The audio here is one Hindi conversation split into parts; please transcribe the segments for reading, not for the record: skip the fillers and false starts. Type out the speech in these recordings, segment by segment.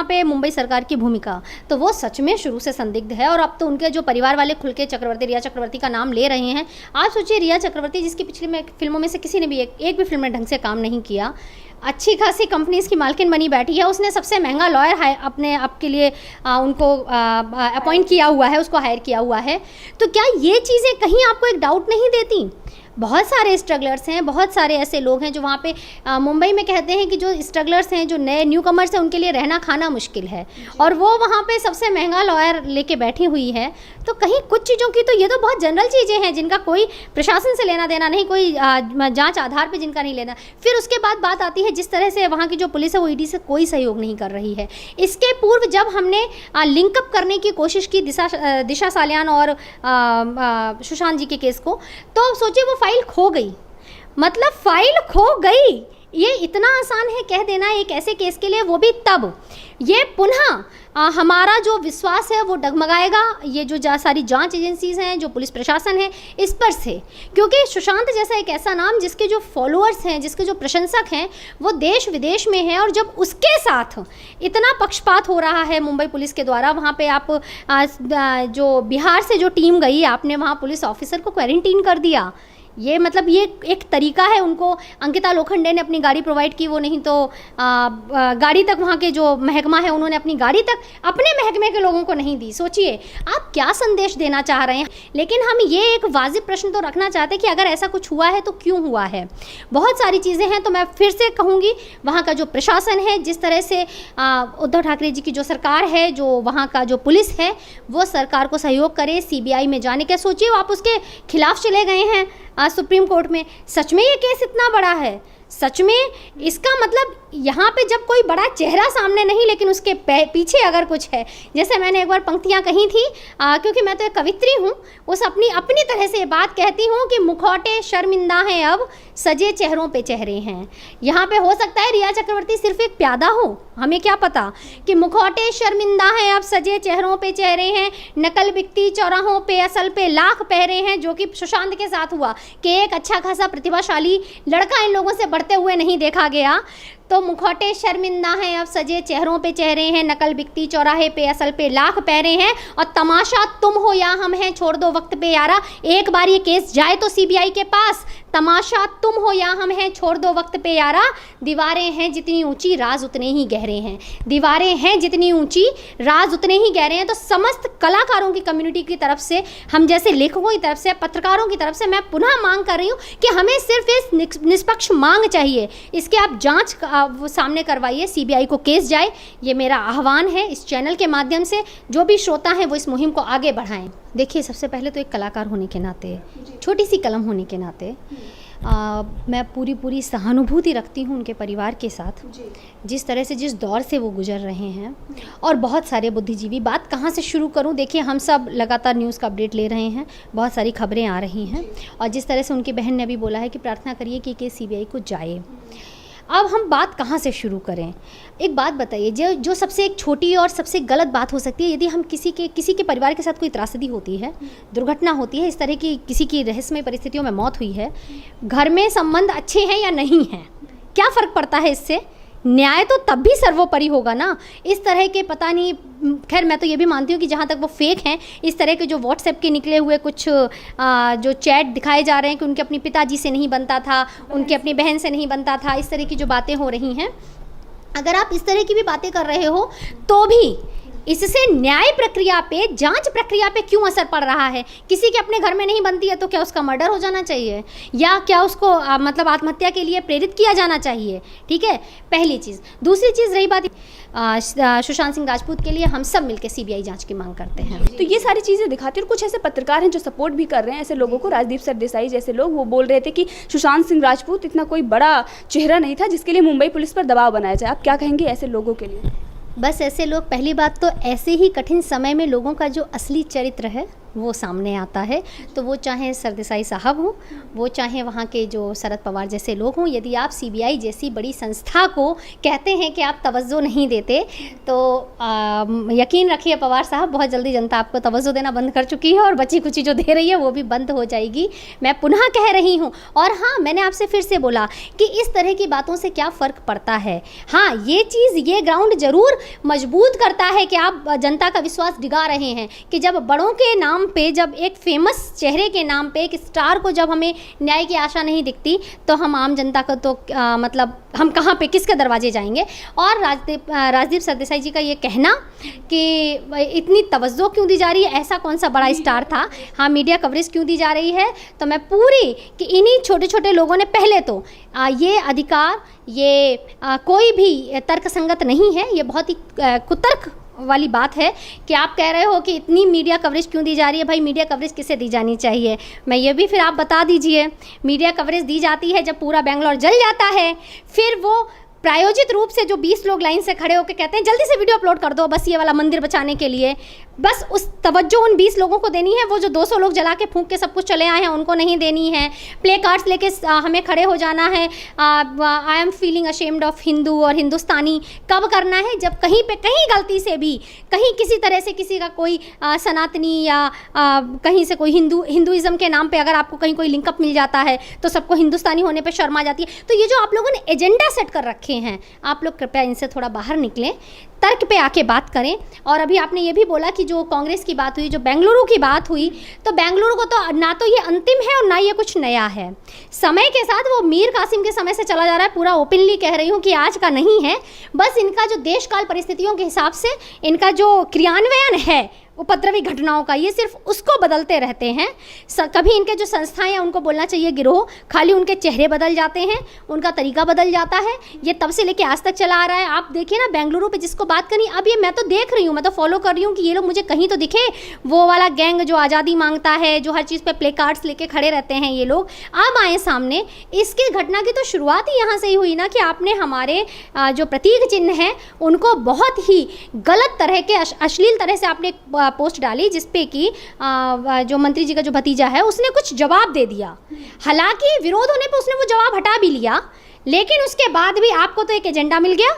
वहाँ पे मुंबई सरकार की भूमिका, तो वो सच में शुरू से संदिग्ध है। और अब तो उनके जो परिवार वाले खुल के रिया चक्रवर्ती का नाम ले रहे हैं। आप सोचिए, रिया चक्रवर्ती जिसकी पिछली फिल्मों में से किसी ने भी एक भी फिल्म में ढंग से काम नहीं किया, अच्छी खासी कंपनीज की मालकिन बनी बैठी है, उसने सबसे महंगा लॉयर अपने आपके लिए उनको अपॉइंट किया हुआ है, उसको हायर किया हुआ है। तो क्या ये चीज़ें कहीं आपको एक डाउट नहीं देती? बहुत सारे स्ट्रगलर्स हैं, बहुत सारे ऐसे लोग हैं जो वहाँ पे मुंबई में कहते हैं कि जो स्ट्रगलर्स हैं, जो नए न्यू कमर्स हैं, उनके लिए रहना खाना मुश्किल है, और वो वहाँ पे सबसे महंगा लॉयर लेके बैठी हुई है। तो कहीं कुछ चीज़ों की, तो ये तो बहुत जनरल चीज़ें हैं जिनका कोई प्रशासन से लेना देना नहीं, कोई जांच आधार पे जिनका नहीं लेना। फिर उसके बाद बात आती है जिस तरह से वहाँ की जो पुलिस है वो ईडी से कोई सहयोग नहीं कर रही है। इसके पूर्व जब हमने लिंकअप करने की कोशिश की दिशा सालियान और सुशांत जी के केस को, तो सोचिए वो फाइल खो गई। मतलब फाइल खो गई, ये इतना आसान है कह देना एक ऐसे केस के लिए, वो भी तब। ये पुनः हमारा जो विश्वास है वो डगमगाएगा, ये जो सारी जांच एजेंसीज हैं, जो पुलिस प्रशासन है, इस पर से। क्योंकि सुशांत जैसा एक ऐसा नाम जिसके जो फॉलोअर्स हैं, जिसके जो प्रशंसक हैं, वो देश विदेश में हैं, और जब उसके साथ इतना पक्षपात हो रहा है मुंबई पुलिस के द्वारा, वहाँ पे आप जो बिहार से जो टीम गई, आपने वहाँ पुलिस ऑफिसर को क्वारंटीन कर दिया। ये मतलब ये एक तरीका है। उनको अंकिता लोखंडे ने अपनी गाड़ी प्रोवाइड की, वो नहीं तो गाड़ी तक वहाँ के जो महकमा है उन्होंने अपनी गाड़ी तक अपने महकमे के लोगों को नहीं दी। सोचिए आप क्या संदेश देना चाह रहे हैं। लेकिन हम ये एक वाजिब प्रश्न तो रखना चाहते हैं कि अगर ऐसा कुछ हुआ है तो क्यों हुआ है। बहुत सारी चीज़ें हैं, तो मैं फिर से कहूँगी, वहाँ का जो प्रशासन है, जिस तरह से उद्धव ठाकरे जी की जो सरकार है, जो वहाँ का जो पुलिस है, वो सरकार को सहयोग करे सीबीआई में जाने का। सोचिए आप उसके खिलाफ चले गए हैं सुप्रीम कोर्ट में। सच में ये केस इतना बड़ा है? सच में इसका मतलब यहाँ पे जब कोई बड़ा चेहरा सामने नहीं, लेकिन उसके पीछे अगर कुछ है, जैसे मैंने एक बार पंक्तियाँ कही थी, क्योंकि मैं तो एक कवित्री हूँ, उस अपनी तरह से ये बात कहती हूँ कि मुखौटे शर्मिंदा हैं अब, सजे चेहरों पे चेहरे हैं। यहाँ पे हो सकता है रिया चक्रवर्ती सिर्फ एक प्यादा हो, हमें क्या पता, कि मुखौटे शर्मिंदा हैं अब, सजे चेहरों पे चेहरे हैं, नकल बिकती चौराहों पे, असल पे लाख पहरे हैं, जो कि सुशांत के साथ हुआ कि एक अच्छा खासा प्रतिभाशाली लड़का इन लोगों से बढ़ते हुए नहीं देखा गया। तो मुखौटे शर्मिंदा हैं अब, सजे चेहरों पे चेहरे हैं, नकल बिकती चौराहे पे, असल पे लाख पहरे हैं, और तमाशा तुम हो या हम हैं, छोड़ दो वक्त पे यारा। एक बार ये केस जाए तो सीबीआई के पास, तमाशा तुम हो या हम हैं, छोड़ दो वक्त पे यारा। दीवारें हैं जितनी ऊंची, राज उतने ही गहरे हैं। दीवारें हैं जितनी ऊंची, राज उतने ही गहरे हैं। तो समस्त कलाकारों की कम्युनिटी की तरफ से, हम जैसे लेखकों की तरफ से, पत्रकारों की तरफ से मैं पुनः मांग कर रही हूँ कि हमें सिर्फ इस निष्पक्ष मांग चाहिए, इसके आप जांच वो सामने करवाइए, सीबीआई को केस जाए। ये मेरा आह्वान है इस चैनल के माध्यम से। जो भी श्रोता हैं वो इस मुहिम को आगे बढ़ाएं। देखिए, सबसे पहले तो एक कलाकार होने के नाते, छोटी सी कलम होने के नाते, मैं पूरी सहानुभूति रखती हूँ उनके परिवार के साथ, जिस तरह से, जिस दौर से वो गुजर रहे हैं। और बहुत सारे बुद्धिजीवी, बात कहाँ से शुरू करूँ? देखिए, हम सब लगातार न्यूज़ का अपडेट ले रहे हैं, बहुत सारी खबरें आ रही हैं, और जिस तरह से उनकी बहन ने अभी बोला है कि प्रार्थना करिए कि केस सीबीआई को जाए। अब हम बात कहाँ से शुरू करें? एक बात बताइए, जो सबसे एक छोटी और सबसे गलत बात हो सकती है, यदि हम किसी के परिवार के साथ कोई त्रासदी होती है, दुर्घटना होती है, इस तरह की किसी की रहस्यमय परिस्थितियों में मौत हुई है, घर में संबंध अच्छे हैं या नहीं हैं, क्या फ़र्क पड़ता है इससे? न्याय तो तब भी सर्वोपरि होगा ना। इस तरह के पता नहीं, खैर मैं तो ये भी मानती हूँ कि जहाँ तक वो फेक हैं, इस तरह के जो व्हाट्सएप के निकले हुए कुछ जो चैट दिखाए जा रहे हैं कि उनके अपने पिताजी से नहीं बनता था, उनके अपनी बहन से नहीं बनता था, इस तरह की जो बातें हो रही हैं, अगर आप इस तरह की भी बातें कर रहे हो तो भी इससे न्याय प्रक्रिया पे, जांच प्रक्रिया पे क्यों असर पड़ रहा है? किसी के अपने घर में नहीं बनती है तो क्या उसका मर्डर हो जाना चाहिए, या क्या उसको मतलब आत्महत्या के लिए प्रेरित किया जाना चाहिए? ठीक है, पहली चीज़। दूसरी चीज़ रही बात सुशांत सिंह राजपूत के लिए, हम सब मिलकर सीबीआई जांच की मांग करते हैं। तो ये सारी चीज़ें दिखाती हैं, और कुछ ऐसे पत्रकार हैं जो सपोर्ट भी कर रहे हैं ऐसे लोगों को। राजदीप सरदेसाई जैसे लोग, वो बोल रहे थे कि सुशांत सिंह राजपूत इतना कोई बड़ा चेहरा नहीं था जिसके लिए मुंबई पुलिस पर दबाव बनाया जाए। आप क्या कहेंगे ऐसे लोगों के लिए? बस ऐसे लोग, पहली बात तो ऐसे ही कठिन समय में लोगों का जो असली चरित्र है वो सामने आता है। तो वो चाहे सरदेसाई साहब हों, वो चाहे वहाँ के जो शरद पवार जैसे लोग हों, यदि आप सीबीआई जैसी बड़ी संस्था को कहते हैं कि आप तवज्जो नहीं देते, तो यकीन रखिए पवार साहब, बहुत जल्दी जनता आपको तवज्जो देना बंद कर चुकी है और बची कुची जो दे रही है वो भी बंद हो जाएगी। मैं पुनः कह रही हूँ। और हाँ, मैंने आपसे फिर से बोला कि इस तरह की बातों से क्या फ़र्क पड़ता है। हाँ, ये चीज़, ये ग्राउंड ज़रूर मजबूत करता है कि आप जनता का विश्वास डिगा रहे हैं कि जब बड़ों के नाम पे, जब एक फेमस चेहरे के नाम पे, एक स्टार को जब हमें न्याय की आशा नहीं दिखती, तो हम आम जनता को तो मतलब हम कहाँ पे, किसके दरवाजे जाएंगे। और राजदीप सरदेसाई जी का ये कहना कि इतनी तवज्जो क्यों दी जा रही है, ऐसा कौन सा बड़ा स्टार था, हाँ मीडिया कवरेज क्यों दी जा रही है, तो मैं पूरी कि इन्हीं छोटे छोटे लोगों ने पहले तो ये अधिकार, ये कोई भी तर्कसंगत नहीं है, ये बहुत ही कुतर्क वाली बात है कि आप कह रहे हो कि इतनी मीडिया कवरेज क्यों दी जा रही है। भाई, मीडिया कवरेज किसे दी जानी चाहिए, मैं ये भी फिर आप बता दीजिए। मीडिया कवरेज दी जाती है जब पूरा बेंगलोर जल जाता है, फिर वो प्रायोजित रूप से जो 20 लोग लाइन से खड़े होकर कहते हैं जल्दी से वीडियो अपलोड कर दो बस ये वाला मंदिर बचाने के लिए, बस उस तवज्जो उन 20 लोगों को देनी है। वो जो 200 लोग जला के फूंक के सब कुछ चले आए हैं उनको नहीं देनी है। प्ले कार्ड्स लेके हमें खड़े हो जाना है, I am feeling ashamed of Hindu और हिंदुस्तानी, कब करना है, जब कहीं पे कहीं गलती से भी, कहीं किसी तरह से किसी का कोई सनातनी या कहीं से कोई हिंदुइज्म के नाम पे अगर आपको कहीं कोई लिंकअप मिल जाता है तो सबको हिंदुस्तानी होने पे शर्म आ जाती है। तो ये जो आप लोगों ने एजेंडा सेट कर रखे हैं, आप लोग कृपया इनसे थोड़ा बाहर निकलें, तर्क पे आके बात करें। और अभी आपने ये भी बोला कि जो कांग्रेस की बात हुई, जो बेंगलुरु की बात हुई, तो बेंगलुरु को तो ना तो ये अंतिम है और ना ये कुछ नया है। समय के साथ वो मीर कासिम के समय से चला जा रहा है। पूरा ओपनली कह रही हूँ कि आज का नहीं है, बस इनका जो देश काल परिस्थितियों के हिसाब से इनका जो क्रियान्वयन है उपद्रवी घटनाओं का, ये सिर्फ उसको बदलते रहते हैं। कभी इनके जो संस्थाएं हैं उनको बोलना चाहिए गिरोह, खाली उनके चेहरे बदल जाते हैं, उनका तरीका बदल जाता है। ये तब से लेके आज तक चला आ रहा है। आप देखिए ना बेंगलुरु पे जिसको बात करनी, अब ये मैं तो देख रही हूँ, मैं तो फॉलो कर रही हूँ कि ये लोग मुझे कहीं तो दिखे, वो वाला गैंग जो आज़ादी मांगता है, जो हर चीज़ पे प्ले कार्ड्स लेके खड़े रहते हैं, ये लोग अब आए सामने। इसके घटना की तो शुरुआत ही यहाँ से ही हुई ना कि आपने हमारे जो प्रतीक चिन्ह हैं उनको बहुत ही गलत तरह के अश्लील तरह से आपने पोस्ट डाली, जिसपे कि जो मंत्री जी का जो भतीजा है उसने कुछ जवाब दे दिया। हालांकि विरोध होने पे उसने वो जवाब हटा भी लिया, लेकिन उसके बाद भी आपको तो एक एजेंडा मिल गया,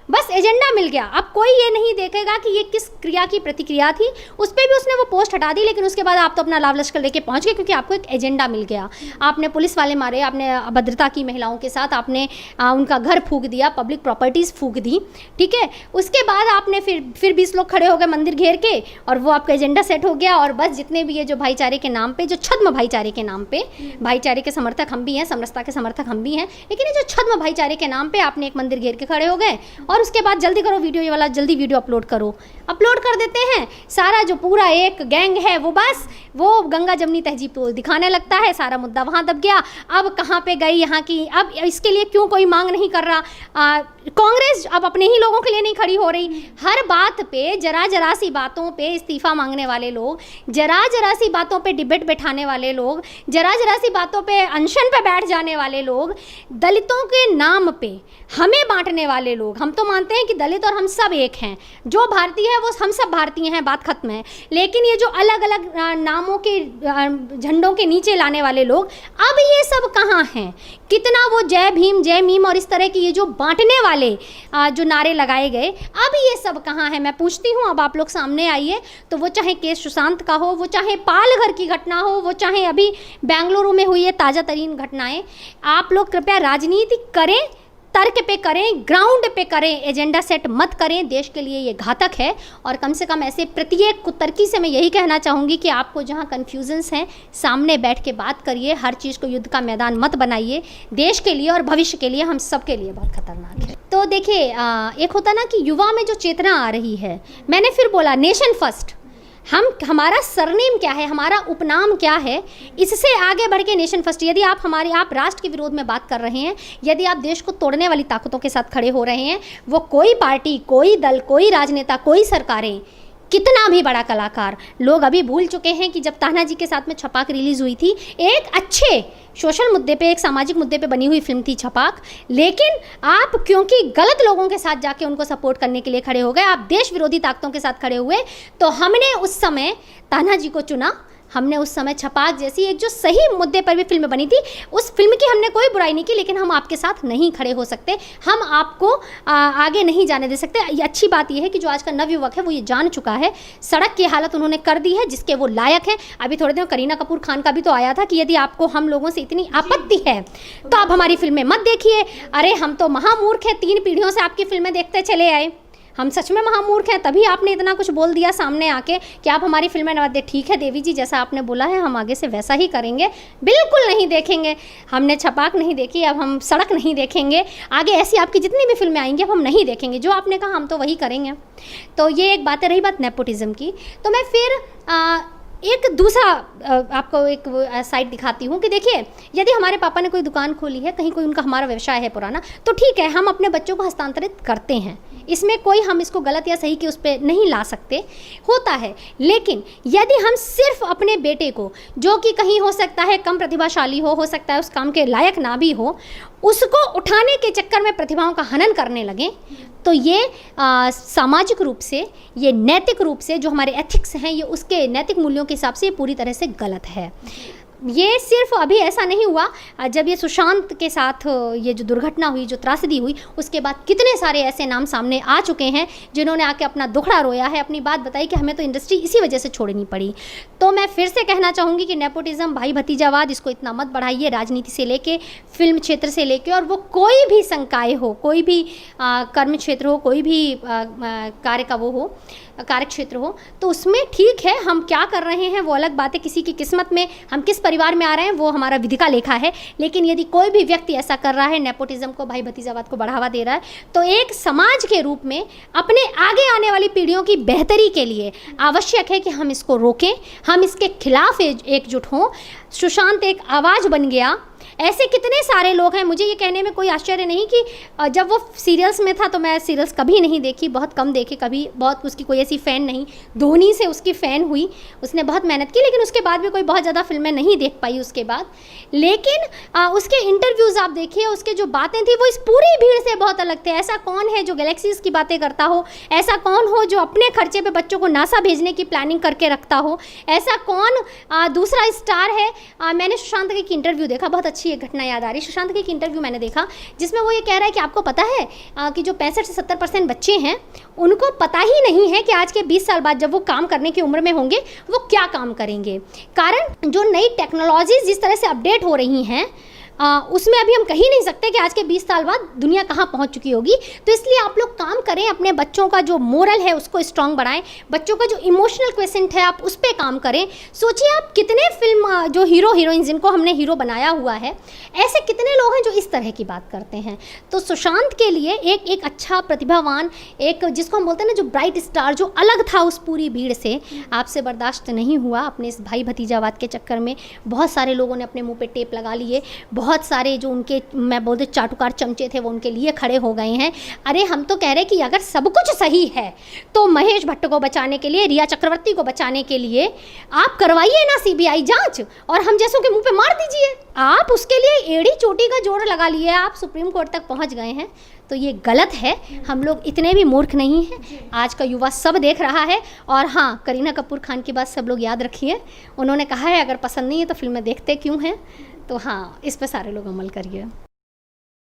बस एजेंडा मिल गया। अब कोई ये नहीं देखेगा कि ये किस क्रिया की प्रतिक्रिया थी, उस पर भी उसने वो पोस्ट हटा दी, लेकिन उसके बाद आप तो अपना लाव लश्कर लेके पहुंच गए क्योंकि आपको एक एजेंडा मिल गया। आपने पुलिस वाले मारे, आपने अभद्रता की महिलाओं के साथ, आपने उनका घर फूंक दिया, पब्लिक प्रॉपर्टीज़ फूंक दी, ठीक है। उसके बाद आपने फिर 20 लोग खड़े हो गए मंदिर घेर के, और वो आपका एजेंडा सेट हो गया। और बस जितने भी ये जो भाईचारे के नाम पे, जो छद्म भाईचारे के नाम पे, भाईचारे के समर्थक हम भी हैं, समरसता के समर्थक हम भी हैं, लेकिन ये जो छद्म भाईचारे के नाम पे आपने एक मंदिर घेर के खड़े हो गए, और उसके बाद जल्दी करो वीडियो, ये वाला जल्दी वीडियो अपलोड करो, अपलोड कर देते हैं। सारा जो पूरा एक गैंग है वो बस वो गंगा जमनी तहजीब तो दिखाने लगता है, सारा मुद्दा वहाँ दब गया। अब कहाँ पे गई यहाँ की, अब इसके लिए क्यों कोई मांग नहीं कर रहा। कांग्रेस अब अपने ही लोगों के लिए नहीं खड़ी हो रही। हर बात पे, जरा जरा सी बातों पे इस्तीफा मांगने वाले लोग, जरा जरा सी बातों पे डिबेट बैठाने वाले लोग, जरा जरा सी बातों पे अनशन पे बैठ जाने वाले लोग, दलितों के नाम पे हमें बांटने वाले लोग। हम तो मानते हैं कि दलित और हम सब एक हैं, जो भारतीय है वो हम सब भारतीय हैं, बात खत्म है। लेकिन ये जो अलग अलग नामों के झंडों के नीचे लाने वाले लोग, अब ये सब कहाँ हैं। कितना वो जय भीम जय मीम और इस तरह की ये जो बांटने वाले जो नारे लगाए गए, अब ये सब कहाँ है। मैं पूछती हूँ, अब आप लोग सामने आइए। तो वो चाहे केस सुशांत का हो, वो चाहे पालघर की घटना हो, वो चाहे अभी बेंगलुरु में हुई है ताज़ा तरीन घटनाएं, आप लोग कृपया राजनीति करें, तर्क पे करें, ग्राउंड पे करें, एजेंडा सेट मत करें। देश के लिए ये घातक है। और कम से कम ऐसे प्रत्येक कुतर्की से मैं यही कहना चाहूँगी कि आपको जहाँ कन्फ्यूजन्स हैं, सामने बैठ के बात करिए, हर चीज़ को युद्ध का मैदान मत बनाइए। देश के लिए और भविष्य के लिए, हम सब के लिए बहुत खतरनाक है। तो देखिए, एक होता ना कि युवा में जो चेतना आ रही है, मैंने फिर बोला नेशन फर्स्ट, हमारा सरनेम क्या है, हमारा उपनाम क्या है, इससे आगे बढ़ के नेशन फर्स्ट। यदि आप राष्ट्र के विरोध में बात कर रहे हैं, यदि आप देश को तोड़ने वाली ताकतों के साथ खड़े हो रहे हैं, वो कोई पार्टी, कोई दल, कोई राजनेता, कोई सरकारें, कितना भी बड़ा कलाकार, लोग अभी भूल चुके हैं कि जब तान्हाजी के साथ में छपाक रिलीज़ हुई थी, एक अच्छे सोशल मुद्दे पे, एक सामाजिक मुद्दे पे बनी हुई फिल्म थी छपाक, लेकिन आप क्योंकि गलत लोगों के साथ जाके उनको सपोर्ट करने के लिए खड़े हो गए, आप देश विरोधी ताकतों के साथ खड़े हुए, तो हमने उस समय तान्हाजी को चुना। हमने उस समय छपाक जैसी एक जो सही मुद्दे पर भी फिल्म बनी थी, उस फिल्म की हमने कोई बुराई नहीं की, लेकिन हम आपके साथ नहीं खड़े हो सकते, हम आपको आगे नहीं जाने दे सकते। ये अच्छी बात यह है कि जो आज का नवयुवक है वो ये जान चुका है, सड़क की हालत उन्होंने कर दी है जिसके वो लायक है। अभी थोड़े दिन करीना कपूर खान का भी तो आया था कि यदि आपको हम लोगों से इतनी आपत्ति है तो आप हमारी फिल्में मत देखिए। अरे हम तो महामूर्ख हैं, 3 पीढ़ियों से आपकी फिल्में देखते चले आए, हम सच में महामूर्ख हैं, तभी आपने इतना कुछ बोल दिया सामने आके कि आप हमारी फिल्में न देख। ठीक है देवी जी, जैसा आपने बोला है हम आगे से वैसा ही करेंगे, बिल्कुल नहीं देखेंगे। हमने छपाक नहीं देखी, अब हम सड़क नहीं देखेंगे, आगे ऐसी आपकी जितनी भी फिल्में आएंगी अब हम नहीं देखेंगे, जो आपने कहा हम तो वही करेंगे। तो ये एक बात है। रही बात नेपोटिज्म की, तो मैं फिर एक दूसरा आपको एक साइड दिखाती हूँ कि देखिए, यदि हमारे पापा ने कोई दुकान खोली है, कहीं कोई उनका हमारा व्यवसाय है पुराना, तो ठीक है, हम अपने बच्चों को हस्तांतरित करते हैं, इसमें कोई हम इसको गलत या सही के उस पर नहीं ला सकते, होता है। लेकिन यदि हम सिर्फ अपने बेटे को, जो कि कहीं हो सकता है कम प्रतिभाशाली हो सकता है उस काम के लायक ना भी हो, उसको उठाने के चक्कर में प्रतिभाओं का हनन करने लगें, तो ये सामाजिक रूप से, ये नैतिक रूप से, जो हमारे एथिक्स हैं, ये उसके नैतिक मूल्यों के हिसाब से पूरी तरह से गलत है। ये सिर्फ अभी ऐसा नहीं हुआ, जब ये सुशांत के साथ ये जो दुर्घटना हुई, जो त्रासदी हुई, उसके बाद कितने सारे ऐसे नाम सामने आ चुके हैं जिन्होंने आके अपना दुखड़ा रोया है, अपनी बात बताई कि हमें तो इंडस्ट्री इसी वजह से छोड़नी पड़ी। तो मैं फिर से कहना चाहूँगी कि नेपोटिज्म, भाई भतीजावाद, इसको इतना मत बढ़ाइए, राजनीति से लेके, फिल्म क्षेत्र से लेके, और वो कोई भी संकाय हो, कोई भी कर्म क्षेत्र हो, कोई भी कार्य का वो हो, कार्य क्षेत्र हो, तो उसमें ठीक है हम क्या कर रहे हैं वो अलग बात है, किसी की किस्मत में हम किस परिवार में आ रहे हैं वो हमारा विधि का लेखा है। लेकिन यदि कोई भी व्यक्ति ऐसा कर रहा है, नेपोटिज्म को, भाई भतीजावाद को बढ़ावा दे रहा है, तो एक समाज के रूप में अपने आगे आने वाली पीढ़ियों की बेहतरी के लिए आवश्यक है कि हम इसको रोकें, हम इसके खिलाफ एकजुट हों। सुशांत एक आवाज़ बन गया, ऐसे कितने सारे लोग हैं। मुझे ये कहने में कोई आश्चर्य नहीं कि जब वो सीरियल्स में था, तो मैं सीरियल्स कभी नहीं देखी, बहुत कम देखी, कभी बहुत उसकी कोई ऐसी फ़ैन नहीं। धोनी से उसकी फ़ैन हुई, उसने बहुत मेहनत की, लेकिन उसके बाद भी कोई बहुत ज़्यादा फिल्में नहीं देख पाई उसके बाद। लेकिन उसके इंटरव्यूज़ आप देखिए, उसके जो बातें थी वो इस पूरी भीड़ से बहुत अलग थे। ऐसा कौन है जो गैलेक्सीज़ की बातें करता हो, ऐसा कौन हो जो अपने खर्चे पर बच्चों को नासा भेजने की प्लानिंग करके रखता हो, ऐसा कौन दूसरा स्टार है। मैंने सुशांत की एक इंटरव्यू देखा, बहुत अच्छी एक घटना याद आ रही। सुशांत की एक इंटरव्यू मैंने देखा जिसमें वो ये कह रहा है कि आपको पता है कि जो 65 से 70% बच्चे हैं, उनको पता ही नहीं है कि आज के 20 साल बाद जब वो काम करने की उम्र में होंगे वो क्या काम करेंगे। कारण जो नई टेक्नोलॉजीज जिस तरह से अपडेट हो रही हैं, उसमें अभी हम कह ही नहीं सकते कि आज के 20 साल बाद दुनिया कहाँ पहुँच चुकी होगी। तो इसलिए आप लोग काम करें, अपने बच्चों का जो मोरल है उसको स्ट्रॉन्ग बढ़ाएं, बच्चों का जो इमोशनल क्वेश्चन है आप उस पर काम करें। सोचिए आप कितने फिल्म जो हीरो हीरोइन जिनको हमने हीरो बनाया हुआ है, ऐसे कितने लोग हैं जो इस तरह की बात करते हैं। तो सुशांत के लिए एक अच्छा प्रतिभावान, एक जिसको हम बोलते हैं ना, जो ब्राइट स्टार, जो अलग था उस पूरी भीड़ से, आपसे बर्दाश्त नहीं हुआ। अपने इस भाई भतीजावाद के चक्कर में बहुत सारे लोगों ने अपने मुंह पे टेप लगा लिए, बहुत सारे जो उनके, मैं बोलते चाटुकार चमचे थे, वो उनके लिए खड़े हो गए हैं। अरे हम तो कह रहे हैं कि अगर सब कुछ सही है तो महेश भट्ट को बचाने के लिए, रिया चक्रवर्ती को बचाने के लिए आप करवाइए ना सीबीआई जांच, और हम जैसों के मुंह पे मार दीजिए। आप उसके लिए एड़ी चोटी का जोर लगा लिए, आप सुप्रीम कोर्ट तक पहुंच गए हैं, तो ये गलत है। हम लोग इतने भी मूर्ख नहीं हैं, आज का युवा सब देख रहा है। और हाँ, करीना कपूर खान की बात सब लोग याद रखिए, उन्होंने कहा है अगर पसंद नहीं है तो फिल्में देखते क्यों हैं। तो हाँ, इस पर सारे लोग अमल करिए।